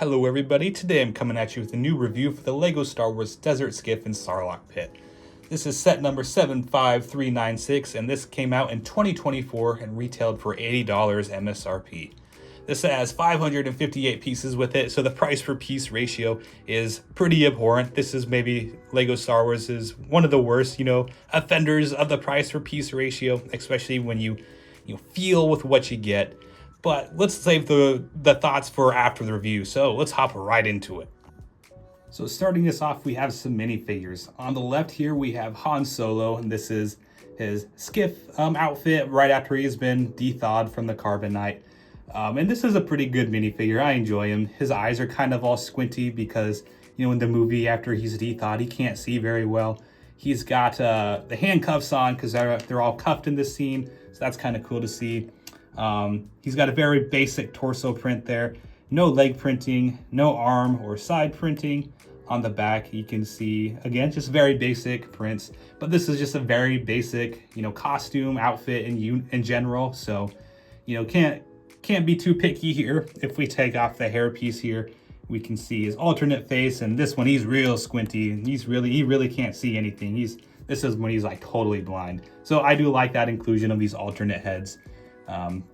Hello everybody, today I'm coming at you with a new review for the LEGO Star Wars Desert Skiff and Sarlacc Pit. This is set number 75396 and this came out in 2024 and retailed for $80 MSRP. This has 558 pieces with it, so the price per piece ratio is pretty abhorrent. This is maybe LEGO Star Wars is one of the worst, offenders of the price per piece ratio, especially when you feel with what you get. But let's save the thoughts for after the review, so let's hop right into it. So starting this off, we have some minifigures. On the left here, we have Han Solo, and this is his Skiff outfit right after he's been de-thawed from the Carbonite. And this is a pretty good minifigure. I enjoy him. His eyes are kind of all squinty because, in the movie after he's de-thawed, he can't see very well. He's got the handcuffs on because they're all cuffed in this scene, so that's kind of cool to see. He's got a very basic torso print there. No leg printing, no arm or side printing. On the back, you can see, again, just very basic prints. But this is just a very basic, costume, outfit in general. So, can't be too picky here. If we take off the hairpiece here, we can see his alternate face. And this one, he's real squinty. And he really can't see anything. This is when he's like totally blind. So I do like that inclusion of these alternate heads.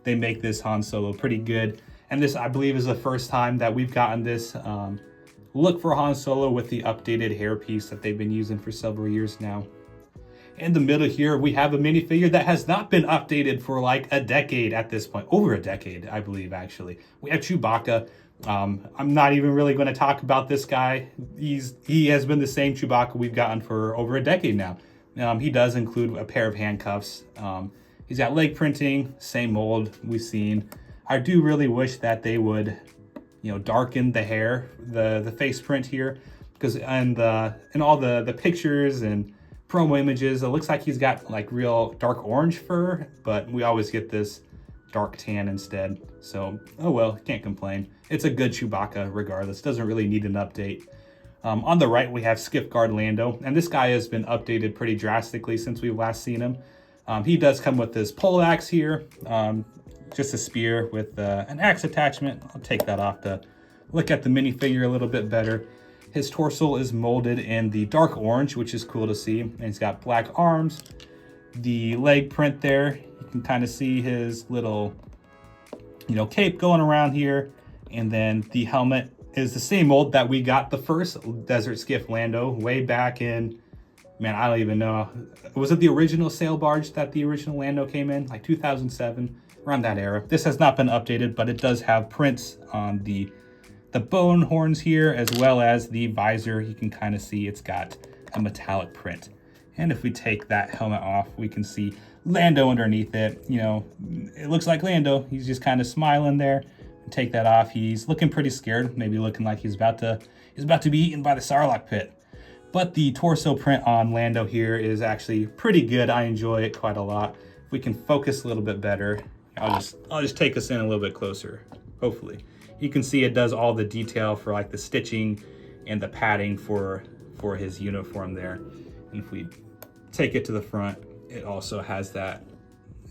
They make this Han Solo pretty good. And this, I believe, is the first time that we've gotten this look for Han Solo with the updated hairpiece that they've been using for several years now. In the middle here, we have a minifigure that has not been updated for like a decade at this point. Over a decade, I believe, actually. We have Chewbacca. I'm not even really going to talk about this guy. He has been the same Chewbacca we've gotten for over a decade now. He does include a pair of handcuffs. He's got leg printing, same mold we've seen. I do really wish that they would, darken the hair, the face print here, because in all the pictures and promo images, it looks like he's got like real dark orange fur, but we always get this dark tan instead. So, oh well, can't complain. It's a good Chewbacca regardless. Doesn't really need an update. On the right, we have Skiff Guard Lando, and this guy has been updated pretty drastically since we've last seen him. He does come with this pole axe here, just a spear with an axe attachment. I'll take that off to look at the minifigure a little bit better. His torso is molded in the dark orange, which is cool to see. And he's got black arms. The leg print there, you can kind of see his little, cape going around here. And then the helmet is the same mold that we got the first Desert Skiff Lando way back in, man, I don't even know. Was it the original sail barge that the original Lando came in? Like 2007, around that era. This has not been updated, but it does have prints on the bone horns here, as well as the visor. You can kind of see it's got a metallic print. And if we take that helmet off, we can see Lando underneath it. It looks like Lando. He's just kind of smiling there. Take that off. He's looking pretty scared, maybe looking like he's about to be eaten by the Sarlacc pit. But the torso print on Lando here is actually pretty good. I enjoy it quite a lot. If we can focus a little bit better, I'll just take us in a little bit closer, hopefully. You can see it does all the detail for like the stitching and the padding for his uniform there. And if we take it to the front, it also has that.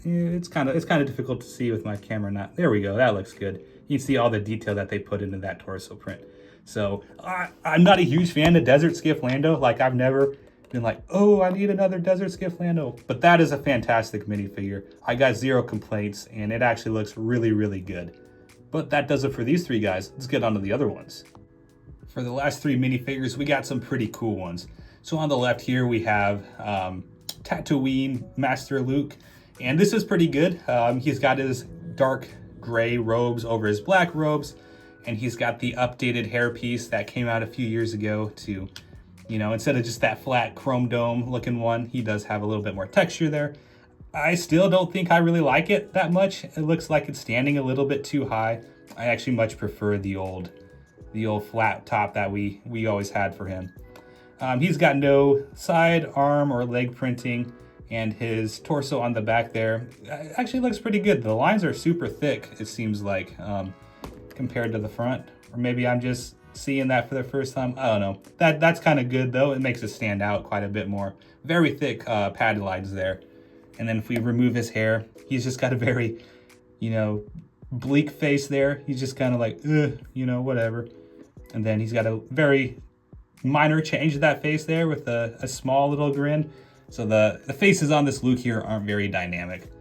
It's kind of difficult to see with my camera not. There we go, that looks good. You can see all the detail that they put into that torso print. So I'm not a huge fan of Desert Skiff Lando. Like, I've never been like, oh, I need another Desert Skiff Lando. But that is a fantastic minifigure. I got zero complaints, and it actually looks really, really good. But that does it for these three guys. Let's get on to the other ones. For the last three minifigures, we got some pretty cool ones. So on the left here, we have Tatooine Master Luke. And this is pretty good. He's got his dark gray robes over his black robes. And he's got the updated hairpiece that came out a few years ago to, instead of just that flat chrome dome looking one, he does have a little bit more texture there. I still don't think I really like it that much. It looks like it's standing a little bit too high. I actually much prefer the old flat top that we always had for him. He's got no side, arm, or leg printing, and his torso on the back there actually looks pretty good. The lines are super thick, it seems like. Compared to the front, or maybe I'm just seeing that for the first time. I don't know. That's kind of good though. It makes it stand out quite a bit more. Very thick padded lines there. And then if we remove his hair, he's just got a very, bleak face there. He's just kind of like, whatever. And then he's got a very minor change to that face there with a small little grin. So the faces on this Luke here aren't very dynamic.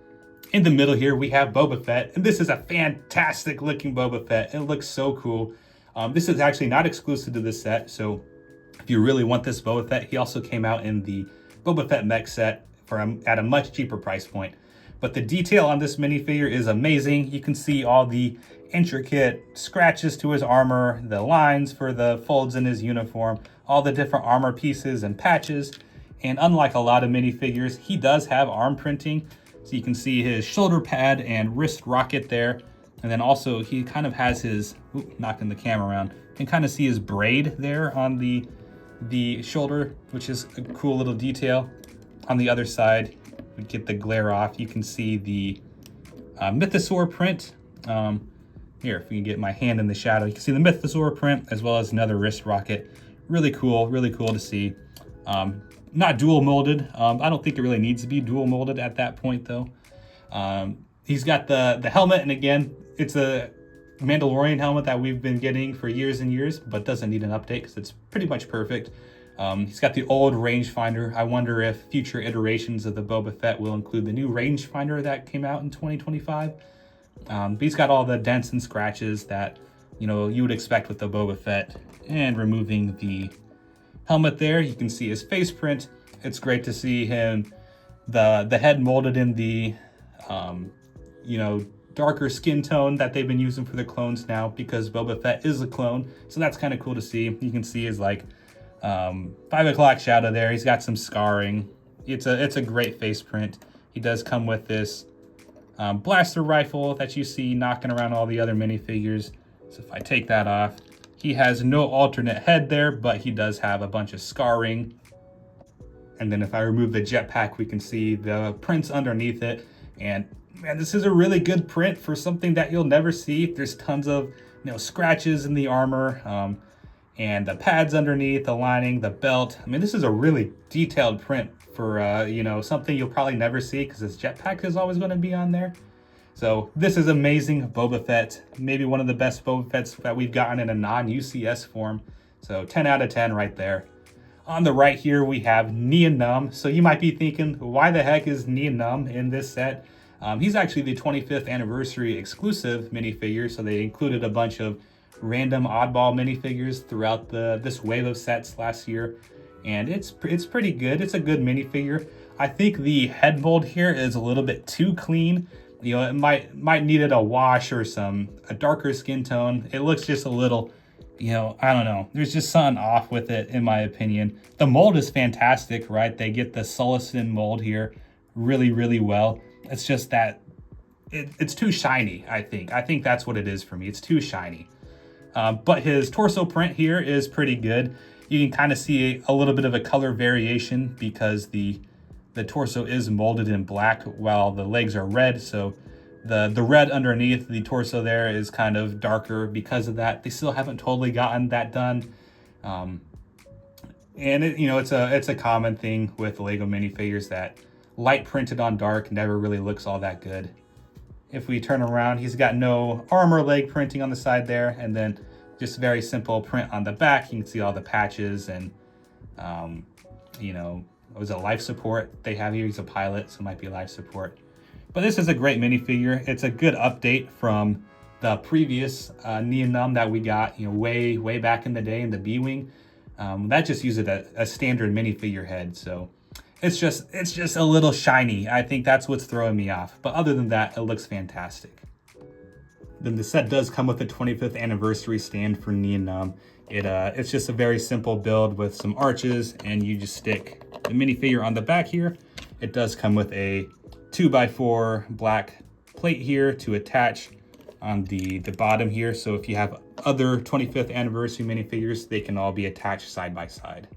In the middle here, we have Boba Fett, and this is a fantastic looking Boba Fett. It looks so cool. This is actually not exclusive to this set, so if you really want this Boba Fett, he also came out in the Boba Fett mech set at a much cheaper price point. But the detail on this minifigure is amazing. You can see all the intricate scratches to his armor, the lines for the folds in his uniform, all the different armor pieces and patches. And unlike a lot of minifigures, he does have arm printing. So you can see his shoulder pad and wrist rocket there. And then also he kind of has his, knocking the camera around, you can kind of see his braid there on the shoulder, which is a cool little detail. On the other side, we get the glare off. You can see the mythosaur print. Here, if we can get my hand in the shadow, you can see the mythosaur print as well as another wrist rocket. Really cool to see. Not dual molded. I don't think it really needs to be dual molded at that point though. He's got the helmet, and again, it's a Mandalorian helmet that we've been getting for years and years, but doesn't need an update because it's pretty much perfect. He's got the old rangefinder. I wonder if future iterations of the Boba Fett will include the new rangefinder that came out in 2025. But he's got all the dents and scratches that you would expect with the Boba Fett. And removing the helmet there, you can see his face print. It's great to see him, the head molded in the darker skin tone that they've been using for the clones now, because Boba Fett is a clone. So that's kind of cool to see. You can see his 5 o'clock shadow there. He's got some scarring. It's a great face print. He does come with this blaster rifle that you see knocking around all the other minifigures. So if I take that off, he has no alternate head there, but he does have a bunch of scarring. And then if I remove the jetpack, we can see the prints underneath it. And man, this is a really good print for something that you'll never see. There's tons of scratches in the armor, and the pads underneath, the lining, the belt. I mean, this is a really detailed print for something you'll probably never see, because this jetpack is always going to be on there. So this is amazing Boba Fett, maybe one of the best Boba Fetts that we've gotten in a non-UCS form. So 10 out of 10 right there. On the right here, we have Nien Nunb. So you might be thinking, why the heck is Nien Nunb in this set? He's actually the 25th anniversary exclusive minifigure. So they included a bunch of random oddball minifigures throughout this wave of sets last year. And it's pretty good. It's a good minifigure. I think the head mold here is a little bit too clean. It might needed a wash or a darker skin tone. It looks just a little, I don't know. There's just something off with it, in my opinion. The mold is fantastic, right? They get the Sarlacc mold here really, really well. It's just that it's too shiny, I think. I think that's what it is for me. It's too shiny. But his torso print here is pretty good. You can kind of see a little bit of a color variation because the torso is molded in black while the legs are red. So the red underneath the torso there is kind of darker because of that. They still haven't totally gotten that done. And it's a common thing with Lego minifigures that light printed on dark never really looks all that good. If we turn around, he's got no armor leg printing on the side there, and then just very simple print on the back. You can see all the patches and it was a life support they have here. He's a pilot, so it might be life support. But this is a great minifigure. It's a good update from the previous Nien Nunb that we got, way back in the day in the B-Wing. That just used a standard minifigure head, so it's just a little shiny. I think that's what's throwing me off. But other than that, it looks fantastic. Then the set does come with a 25th anniversary stand for Nien Nunb. It's just a very simple build with some arches, and you just stick the minifigure on the back here. It does come with a 2x4 black plate here to attach on the bottom here. So if you have other 25th anniversary minifigures, they can all be attached side by side.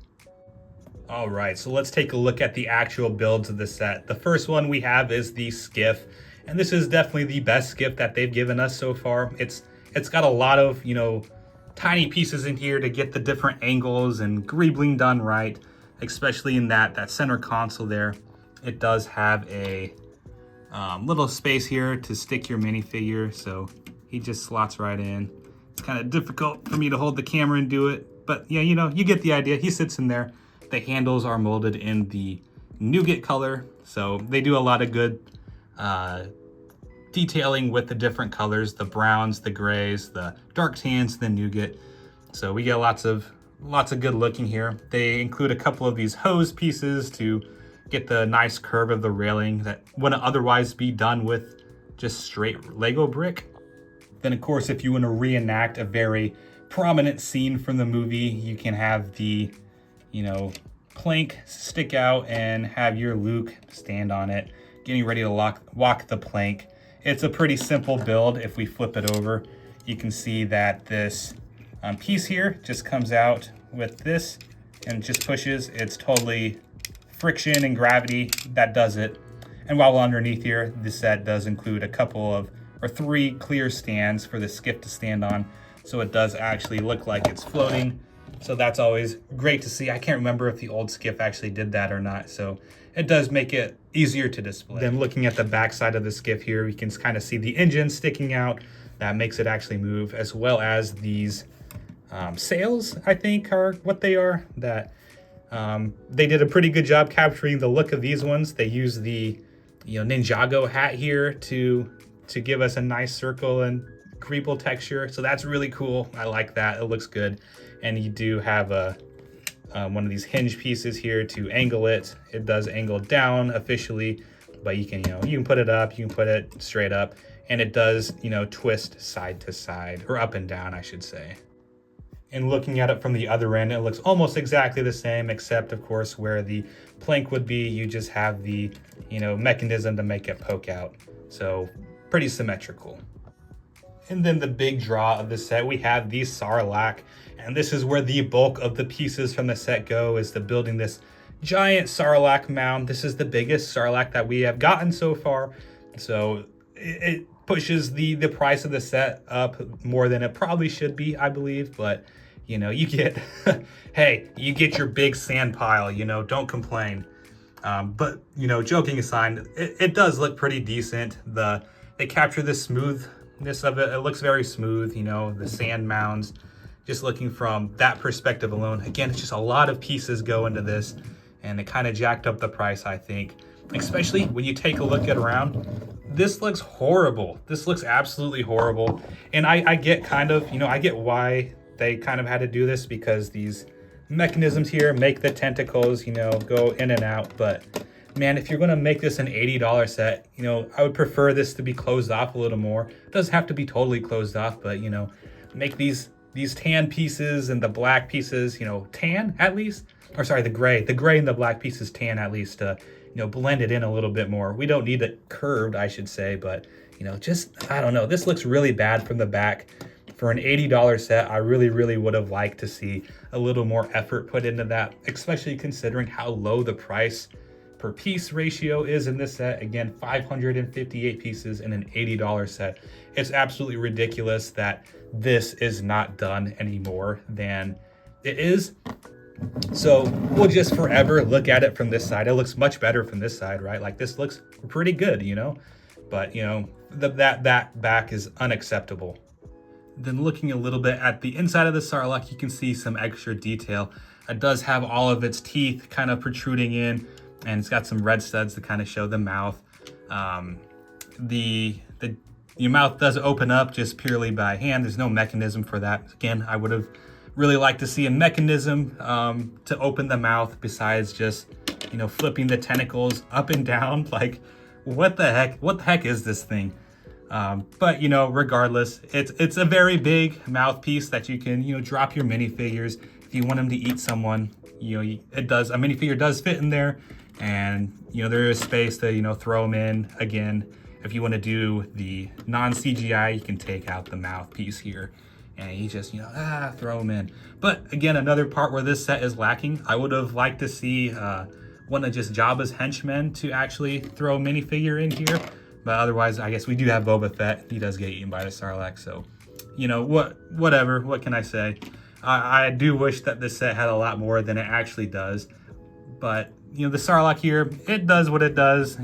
All right, so let's take a look at the actual builds of the set. The first one we have is the Skiff, and this is definitely the best Skiff that they've given us so far. It's got a lot of, tiny pieces in here to get the different angles and greebling done right, especially in that center console there. It does have a little space here to stick your minifigure, so he just slots right in. It's kind of difficult for me to hold the camera and do it, but yeah, you know, you get the idea. He sits in there. The handles are molded in the nougat color, so they do a lot of good detailing with the different colors, the browns, the grays, the dark tans, the nougat. So we get lots of good looking here. They include a couple of these hose pieces to get the nice curve of the railing that wouldn't otherwise be done with just straight Lego brick. Then of course, if you want to reenact a very prominent scene from the movie, you can have the, you know, plank stick out and have your Luke stand on it, getting ready to walk the plank. It's a pretty simple build. If we flip it over, you can see that this piece here just comes out with this and just pushes. It's totally friction and gravity that does it. And while underneath here, the set does include a couple of, or 3 clear stands for the Skiff to stand on. So it does actually look like it's floating. So that's always great to see. I can't remember if the old Skiff actually did that or not. So it does make it easier to display. Then looking at the back side of the Skiff here, we can kind of see the engine sticking out. That makes it actually move, as well as these sails, I think are what they are. That they did a pretty good job capturing the look of these ones. They use the, you know, Ninjago hat here to give us a nice circle and creeple texture. So that's really cool. I like that. It looks good. And you do have a one of these hinge pieces here to angle it. It does angle down officially, but you can, you can put it up, you can put it straight up, and it does, twist side to side, or up and down, I should say. And looking at it from the other end, it looks almost exactly the same, except of course where the plank would be, you just have the, mechanism to make it poke out. So pretty symmetrical. And then the big draw of the set, we have the Sarlacc. And this is where the bulk of the pieces from the set go, is to building this giant Sarlacc mound. This is the biggest Sarlacc that we have gotten so far. So it pushes the price of the set up more than it probably should be, I believe. But, you get, hey, you get your big sand pile, don't complain. But, joking aside, it does look pretty decent. They capture the smoothness of it. It looks very smooth, the sand mounds. Just looking from that perspective alone, again, it's just a lot of pieces go into this, and it kind of jacked up the price, I think. Especially when you take a look at around, this looks horrible. This looks absolutely horrible. And I get kind of, I get why they kind of had to do this, because these mechanisms here make the tentacles, go in and out. But man, if you're going to make this an $80 set, I would prefer this to be closed off a little more. It doesn't have to be totally closed off, but, make these tan pieces and the black pieces, tan at least, or sorry, the gray and the black pieces tan at least to, blend it in a little bit more. We don't need it curved, I should say, but, just, I don't know. This looks really bad from the back. For an $80 set, I really, really would have liked to see a little more effort put into that, especially considering how low the price per piece ratio is in this set. Again, 558 pieces in an $80 set. It's absolutely ridiculous that this is not done any more than it is. So we'll just forever look at it from this side. It looks much better from this side, right? Like, this looks pretty good, but that back is unacceptable. Then looking a little bit at the inside of the Sarlacc, you can see some extra detail. It does have all of its teeth kind of protruding in, and it's got some red studs to kind of show the mouth. Your mouth does open up just purely by hand. There's no mechanism for that. Again, I would have really liked to see a mechanism to open the mouth besides just, flipping the tentacles up and down. Like, what the heck is this thing? But, regardless, it's a very big mouthpiece that you can, drop your minifigures. If you want them to eat someone, a minifigure does fit in there. And, there is space to, throw them in. Again, if you want to do the non-CGI, you can take out the mouthpiece here. And you just, throw them in. But again, another part where this set is lacking, I would have liked to see one of just Jabba's henchmen to actually throw a minifigure in here. But otherwise, I guess we do have Boba Fett. He does get eaten by the Sarlacc. So, whatever. What can I say? I do wish that this set had a lot more than it actually does. But, the Sarlacc here, it does what it does.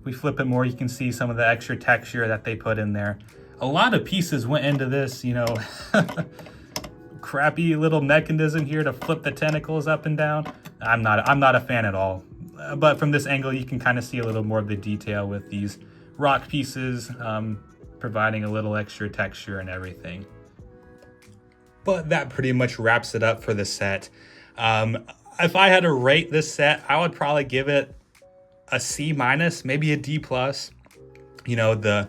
We flip it more, you can see some of the extra texture that they put in there. a lot of pieces went into this, crappy little mechanism here to flip the tentacles up and down. I'm not a fan at all. But from this angle, you can kind of see a little more of the detail with these rock pieces, providing a little extra texture and everything. But that pretty much wraps it up for the set. If I had to rate this set, I would probably give it a C-, maybe a D+. The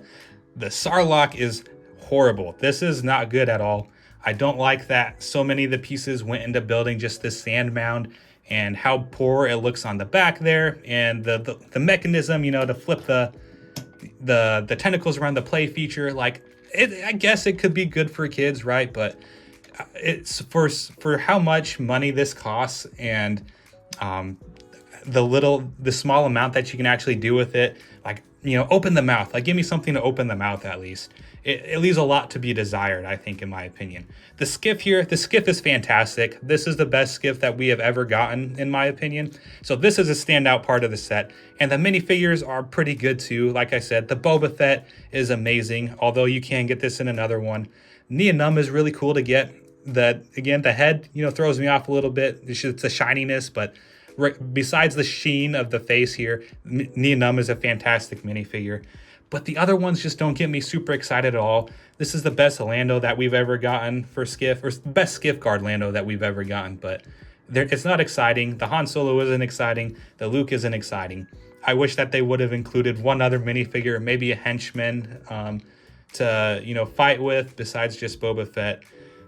Sarlacc is horrible. This is not good at all. I don't like that so many of the pieces went into building just this sand mound, and how poor it looks on the back there, and the mechanism, to flip the tentacles around the play feature. Like, I guess it could be good for kids, right? But it's for how much money this costs, and the small amount that you can actually do with it. Like, open the mouth. Like, give me something to open the mouth at least. It leaves a lot to be desired, I think, in my opinion. The Skiff is fantastic. This is the best Skiff that we have ever gotten, in my opinion. So this is a standout part of the set. And the minifigures are pretty good too. Like I said, the Boba Fett is amazing, although you can get this in another one. Num is really cool to get. The head, throws me off a little bit. It's a shininess, but besides the sheen of the face here, Num is a fantastic minifigure. But the other ones just don't get me super excited at all. This is the best Lando that we've ever gotten for Skiff, or best Skiff guard Lando that we've ever gotten, but it's not exciting. The Han Solo isn't exciting. The Luke isn't exciting. I wish that they would have included one other minifigure, maybe a henchman, to fight with besides just Boba Fett.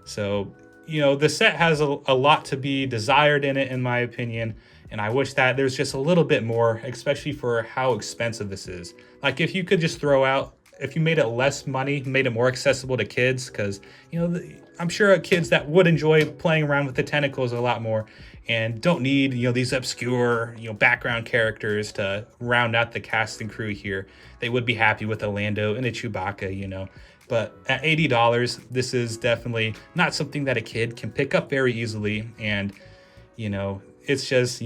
So the set has a lot to be desired in it, in my opinion. And I wish that there's just a little bit more, especially for how expensive this is. Like, if you could just if you made it less money, made it more accessible to kids, because, I'm sure kids that would enjoy playing around with the tentacles a lot more and don't need, these obscure, background characters to round out the cast and crew here. They would be happy with a Lando and a Chewbacca, But at $80, this is definitely not something that a kid can pick up very easily. And, it's just,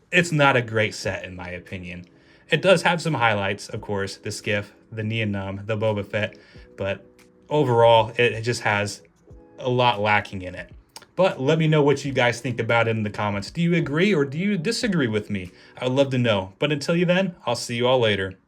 it's not a great set, in my opinion. It does have some highlights, of course, the Skiff, the Num, the Boba Fett, but overall, it just has a lot lacking in it. But let me know what you guys think about it in the comments. Do you agree or do you disagree with me? I would love to know. But until then, I'll see you all later.